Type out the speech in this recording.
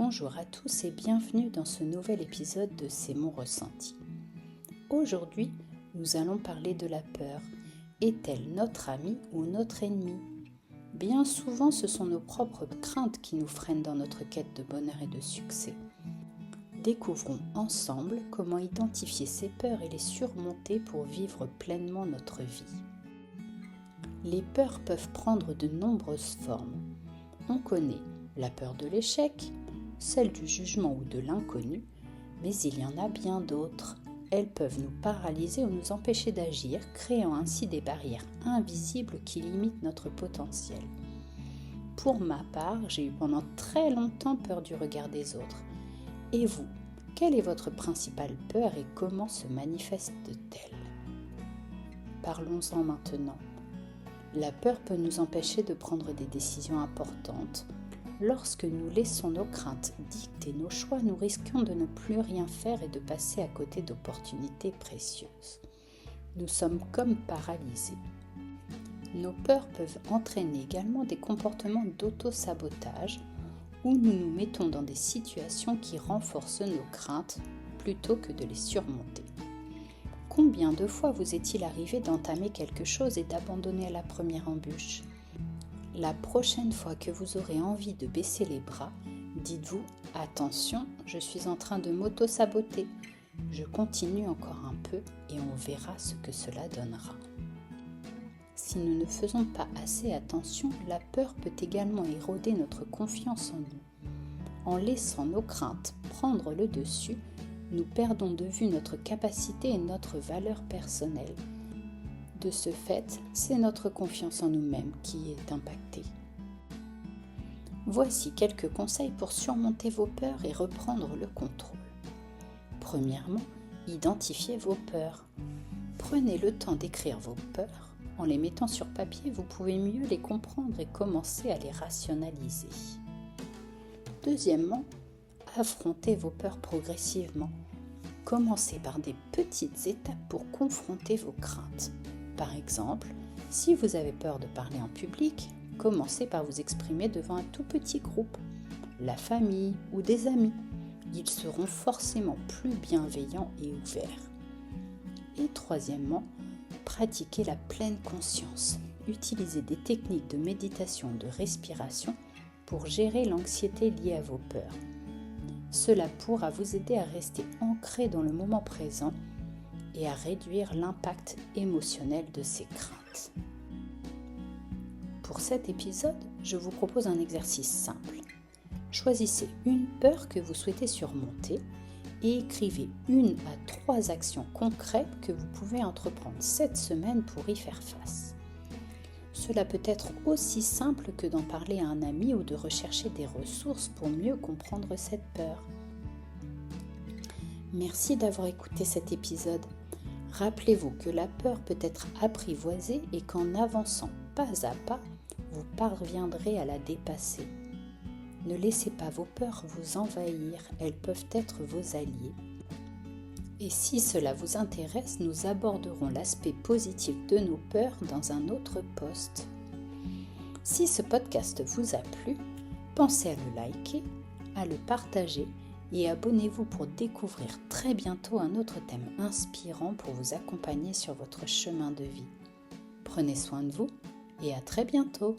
Bonjour à tous et bienvenue dans ce nouvel épisode de C'est mon ressenti. Aujourd'hui, nous allons parler de la peur. Est-elle notre amie ou notre ennemie ? Bien souvent, ce sont nos propres craintes qui nous freinent dans notre quête de bonheur et de succès. Découvrons ensemble comment identifier ces peurs et les surmonter pour vivre pleinement notre vie. Les peurs peuvent prendre de nombreuses formes. On connaît la peur de l'échec, celle du jugement ou de l'inconnu, mais il y en a bien d'autres. Elles peuvent nous paralyser ou nous empêcher d'agir, créant ainsi des barrières invisibles qui limitent notre potentiel. Pour ma part, j'ai eu pendant très longtemps peur du regard des autres. Et vous, quelle est votre principale peur et comment se manifeste-t-elle ? Parlons-en maintenant. La peur peut nous empêcher de prendre des décisions importantes. Lorsque nous laissons nos craintes dicter nos choix, nous risquons de ne plus rien faire et de passer à côté d'opportunités précieuses. Nous sommes comme paralysés. Nos peurs peuvent entraîner également des comportements d'auto-sabotage où nous nous mettons dans des situations qui renforcent nos craintes plutôt que de les surmonter. Combien de fois vous est-il arrivé d'entamer quelque chose et d'abandonner à la première embûche ? La prochaine fois que vous aurez envie de baisser les bras, dites-vous « Attention, je suis en train de m'auto-saboter. Je continue encore un peu et on verra ce que cela donnera. » Si nous ne faisons pas assez attention, la peur peut également éroder notre confiance en nous. En laissant nos craintes prendre le dessus, nous perdons de vue notre capacité et notre valeur personnelle. De ce fait, c'est notre confiance en nous-mêmes qui est impactée. Voici quelques conseils pour surmonter vos peurs et reprendre le contrôle. Premièrement, identifiez vos peurs. Prenez le temps d'écrire vos peurs. En les mettant sur papier, vous pouvez mieux les comprendre et commencer à les rationaliser. Deuxièmement, affrontez vos peurs progressivement. Commencez par des petites étapes pour confronter vos craintes. Par exemple, si vous avez peur de parler en public, commencez par vous exprimer devant un tout petit groupe, la famille ou des amis. Ils seront forcément plus bienveillants et ouverts. Et troisièmement, pratiquez la pleine conscience. Utilisez des techniques de méditation, de respiration pour gérer l'anxiété liée à vos peurs. Cela pourra vous aider à rester ancré dans le moment présent et à réduire l'impact émotionnel de ces craintes. Pour cet épisode, je vous propose un exercice simple. Choisissez une peur que vous souhaitez surmonter et écrivez 1 à 3 actions concrètes que vous pouvez entreprendre cette semaine pour y faire face. Cela peut être aussi simple que d'en parler à un ami ou de rechercher des ressources pour mieux comprendre cette peur. Merci d'avoir écouté cet épisode. Rappelez-vous que la peur peut être apprivoisée et qu'en avançant pas à pas, vous parviendrez à la dépasser. Ne laissez pas vos peurs vous envahir, elles peuvent être vos alliés. Et si cela vous intéresse, nous aborderons l'aspect positif de nos peurs dans un autre post. Si ce podcast vous a plu, pensez à le liker, à le partager et abonnez-vous pour découvrir très bientôt un autre thème inspirant pour vous accompagner sur votre chemin de vie. Prenez soin de vous et à très bientôt.